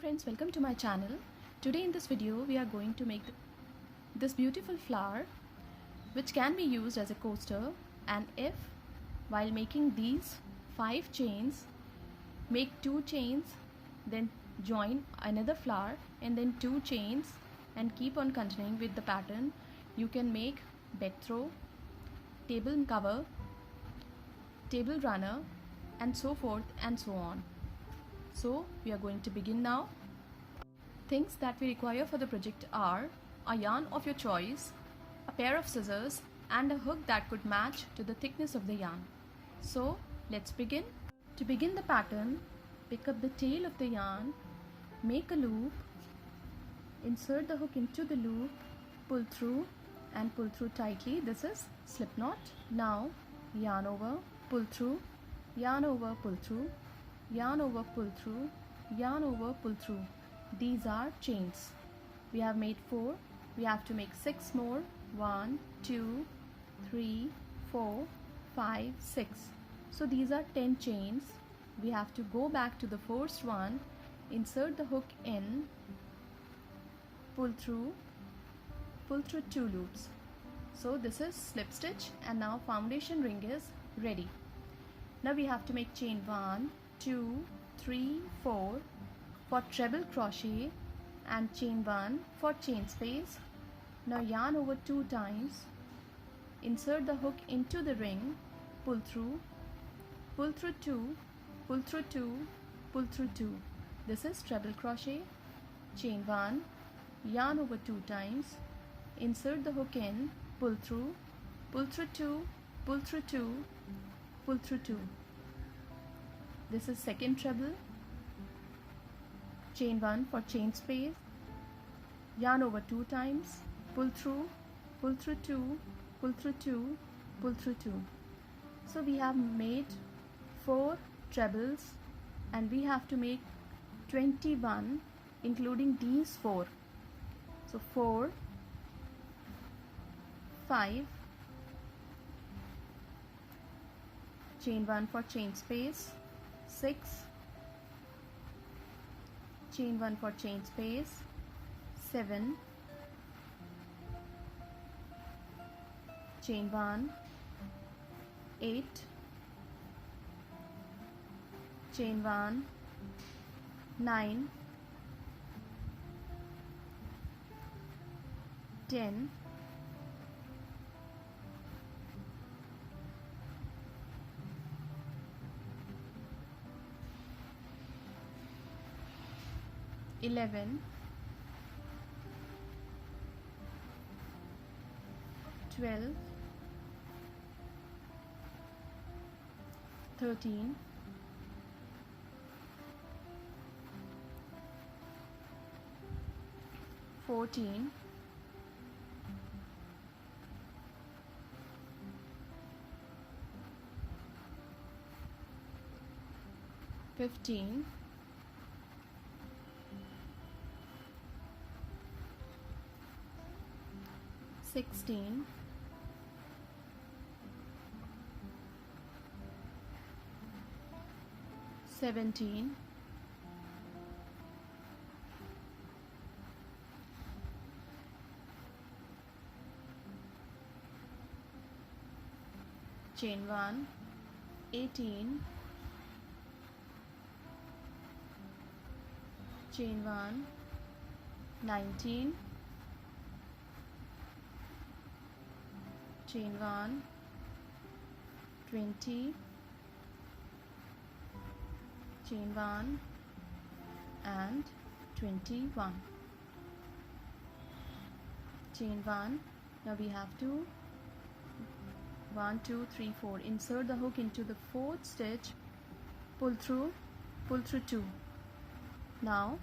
friends, welcome to my channel. Today in this video we are going to make this beautiful flower which can be used as a coaster, and if while making these 5 chains, make 2 chains, then join another flower and then 2 chains and keep on continuing with the pattern, you can make bed throw, table cover, table runner and so forth and so on. So we are going to begin now. Things that we require for the project are a yarn of your choice, a pair of scissors and a hook that could match to the thickness of the yarn. So let's begin. To begin the pattern, pick up the tail of the yarn, make a loop, insert the hook into the loop, pull through and pull through tightly. This is slip knot. Now yarn over, pull through, yarn over, pull through, yarn over, pull through, yarn over, pull through. These are chains. We have made 4. We have to make 6 more. 1, 2, 3, 4, 5, 6. So these are 10 chains. We have to go back to the first one, insert the hook in, pull through 2 loops. So this is slip stitch, and now foundation ring is ready. Now we have to make chain 1, 2, 3, 4 for treble crochet and chain 1 for chain space. Now yarn over 2 times, insert the hook into the ring, pull through 2, pull through 2, pull through 2. This is treble crochet, chain 1, yarn over 2 times, insert the hook in, pull through 2, pull through 2, pull through 2. This is second treble, chain 1 for chain space, yarn over 2 times, pull through 2, pull through 2, pull through 2. So we have made 4 trebles and we have to make 21 including these 4. So 4, 5, chain 1 for chain space, 6, chain 1 for chain space, 7, chain 1, 8, chain 1, 9, 10, 11, 12, 13, 14, 15, 16, 17, 1, 18, chain 1, 19, chain 1, 20, chain 1 and 21, chain 1. Now we have to 1, 2, 3, 4, insert the hook into the 4th stitch, pull through 2. Now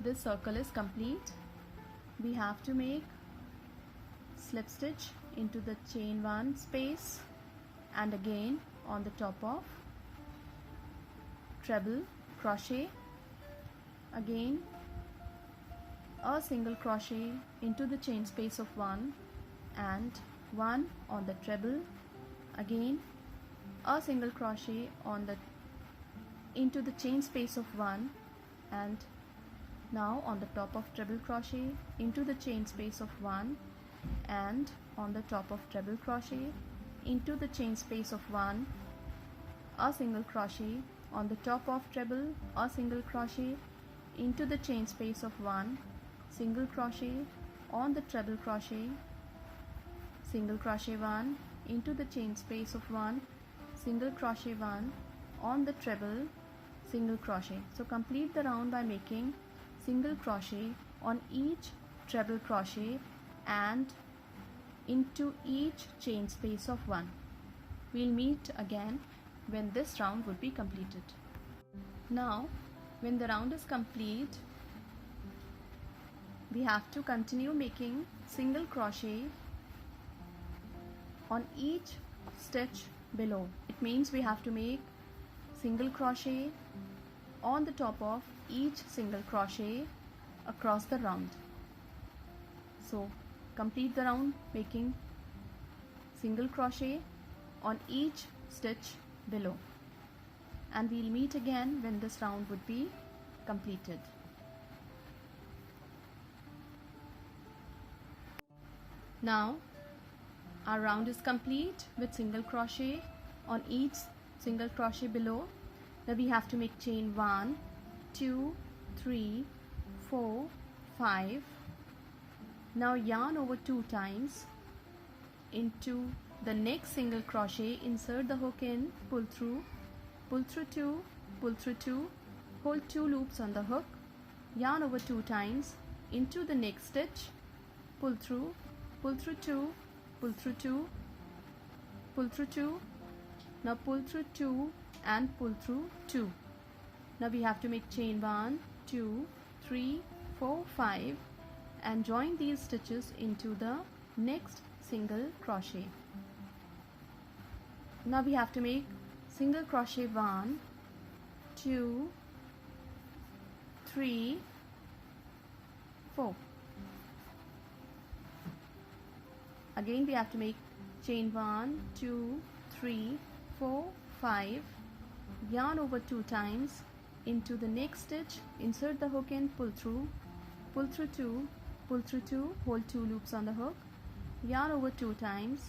this circle is complete. We have to make slip stitch into the chain 1 space and again on the top of treble crochet, again a single crochet into the chain space of 1 and 1 on the treble, again a single crochet on the into the chain space of 1 and now on the top of treble crochet into the chain space of 1, and on the top of treble crochet into the chain space of 1, a single crochet, on the top of treble, a single crochet into the chain space of 1, single crochet, on the treble crochet, single crochet 1 into the chain space of 1, single crochet 1, on the treble, single crochet. So complete the round by making single crochet on each treble crochet and into each chain space of 1. We'll meet again when this round would be completed. Now when the round is complete, we have to continue making single crochet on each stitch below. It means we have to make single crochet on the top of each single crochet across the round. So complete the round making single crochet on each stitch below, and we'll meet again when this round would be completed. Now our round is complete with single crochet on each single crochet below. Now we have to make chain 1, 2, 3, 4, 5. Now yarn over 2 times into the next single crochet, insert the hook in, pull through 2, pull through 2, hold 2 loops on the hook, yarn over 2 times into the next stitch, pull through 2, pull through 2, pull through 2, now pull through 2 and pull through 2. Now we have to make chain 1, 2, 3, 4, 5 and join these stitches into the next single crochet. Now we have to make single crochet 1, 2, 3, 4. Again we have to make chain 1, 2, 3, 4, 5, yarn over 2 times into the next stitch, insert the hook in, pull through 2, pull through 2, hold 2 loops on the hook, yarn over 2 times,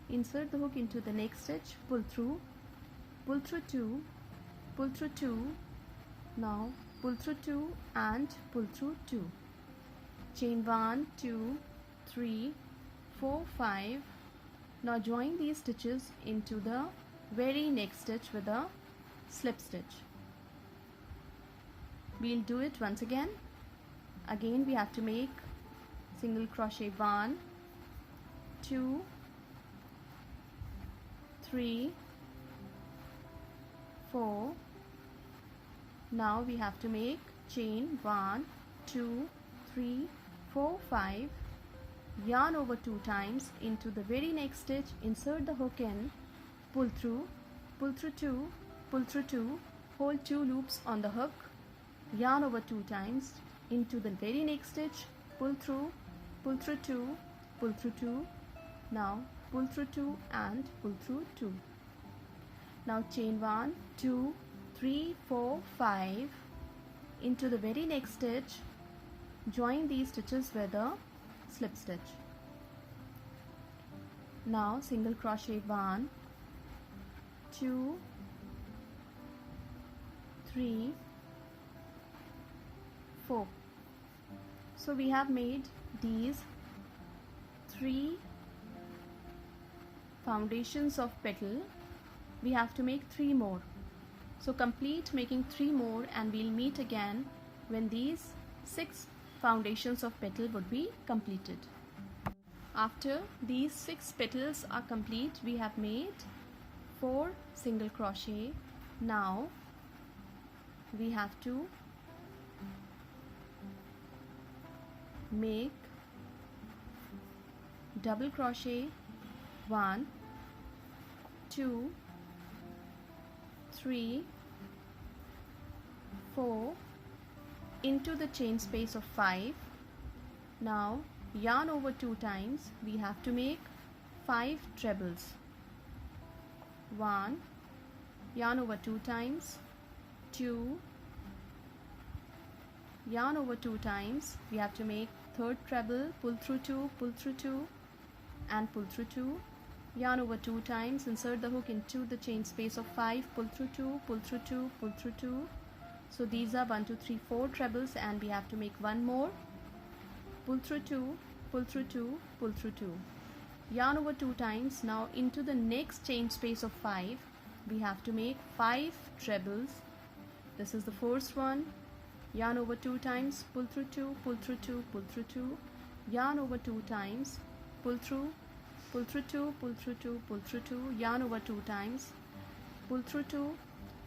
insert the hook into the next stitch, pull through 2, pull through 2, now pull through 2 and pull through 2, chain 1, 2, 3, 4, 5. Now join these stitches into the very next stitch with a slip stitch. We'll do it once again. Again we have to make single crochet 1, 2, 3, 4. Now we have to make chain 1, 2, 3, 4, 5, yarn over 2 times into the very next stitch, insert the hook in, pull through 2, pull through 2, hold 2 loops on the hook, yarn over 2 times into the very next stitch, pull through 2, pull through 2, now pull through 2 and pull through 2. Now chain 1, 2, 3, 4, 5 into the very next stitch, join these stitches with a slip stitch. Now single crochet 1, 2, 3, 4. So we have made these 3 foundations of petal. We have to make 3 more. So complete making 3 more and we'll meet again when these 6 foundations of petal would be completed. After these 6 petals are complete, we have made 4 single crochet. Now we have to make double crochet 1, 2, 3, 4 into the chain space of 5. Now yarn over 2 times. We have to make 5 trebles. 1, yarn over 2 times, 2, yarn over 2 times. We have to make third treble, pull through 2, pull through 2 and pull through 2, yarn over 2 times, insert the hook into the chain space of 5, pull through 2, pull through 2, pull through 2. So these are 1 2 3 4 trebles, and we have to make one more, pull through 2, pull through 2, pull through 2, yarn over 2 times. Now into the next chain space of 5 we have to make 5 trebles. This is the first one, yarn over 2 times, pull through 2, pull through 2, pull through 2, yarn over 2 times, pull through 2, pull through 2, pull through 2, yarn over 2 times, pull through 2,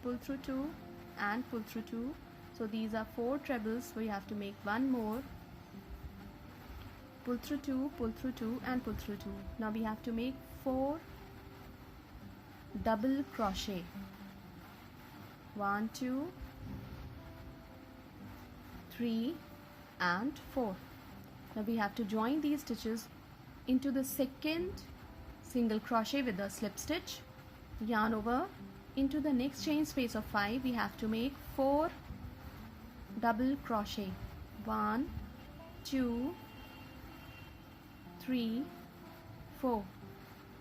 pull through 2 and pull through 2. So these are 4 trebles. We have to make one more, pull through 2, pull through 2 and pull through 2. Now we have to make 4 double crochet, 1 2 3 and 4. Now we have to join these stitches into the second single crochet with a slip stitch, yarn over into the next chain space of 5. We have to make 4 double crochet, 1 2 3 4.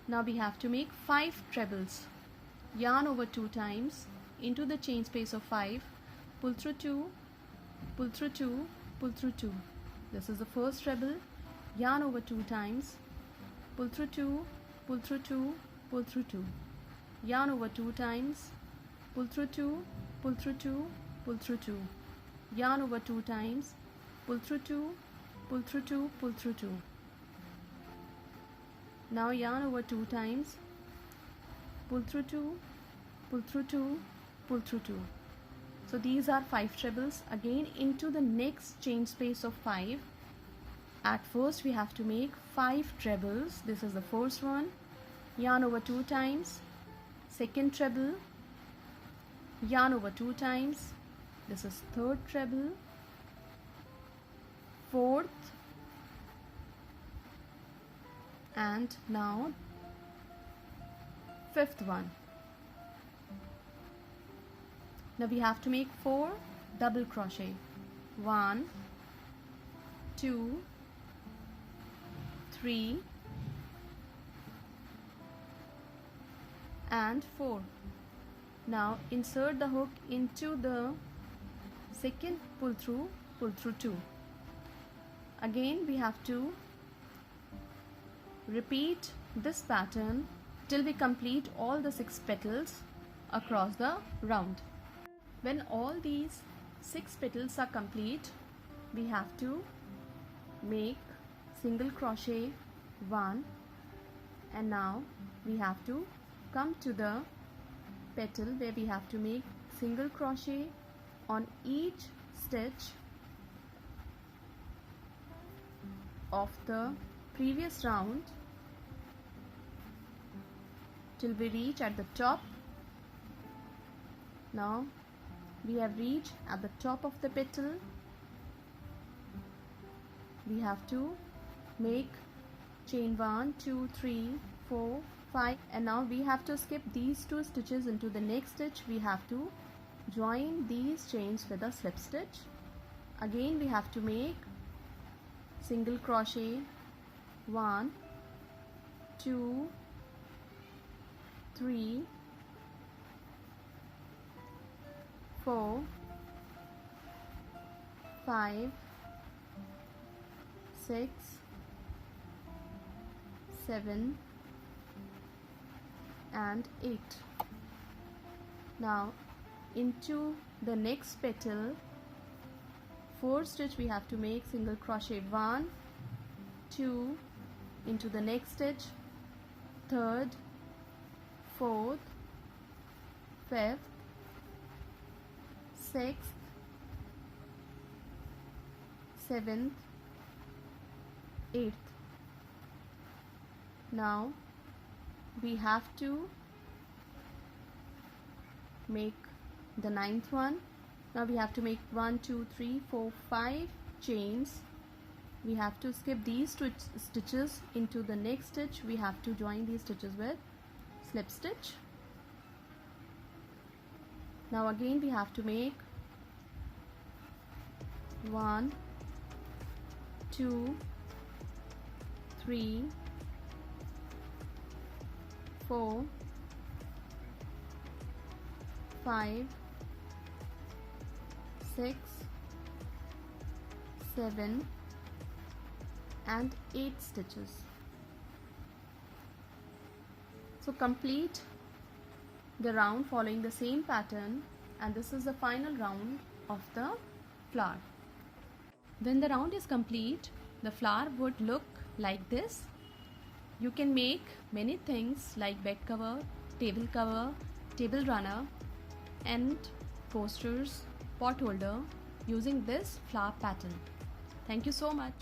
Now we have to make 5 trebles, yarn over 2 times into the chain space of 5, pull through 2, pull through 2, pull through 2. This is the first treble, yarn over 2 times, pull through 2, pull through 2, pull through 2, yarn over 2 times, pull through 2, pull through 2, pull through 2, yarn over 2 times, pull through 2, pull through 2, pull through 2. Now yarn over 2 times, pull through 2, pull through 2, pull through 2. So these are 5 trebles. Again into the next chain space of 5. At first we have to make 5 trebles. This is the first one, yarn over 2 times, second treble, yarn over 2 times, this is third treble, fourth, and now fifth one. Now we have to make 4 double crochet, 1 2 3 and 4. Now insert the hook into the second pull through 2. Again we have to repeat this pattern till we complete all the 6 petals across the round. When all these 6 petals are complete, we have to make single crochet 1, and now we have to come to the petal where we have to make single crochet on each stitch of the previous round till we reach at the top. Now we have reached at the top of the petal. We have to make chain 1 2 3 4 5, and now we have to skip these 2 stitches into the next stitch. We have to join these chains with a slip stitch. Again we have to make single crochet 1 2 3 4 5 6 7 and 8. Now into the next petal, 4 stitch we have to make single crochet 1 2 into the next stitch, third, fourth, fifth, sixth, seventh, eighth. Now we have to make the ninth one. Now we have to make 1 2 3 4 5 chains. We have to skip these 2 stitches into the next stitch. We have to join these stitches with slip stitch. Now again we have to make 1 2 3 4 5 6 7 and 8 stitches. So complete the round following the same pattern, and this is the final round of the flower. When the round is complete, the flower would look like this. You can make many things like bed cover, table runner and coasters, pot holder using this flower pattern. Thank you so much.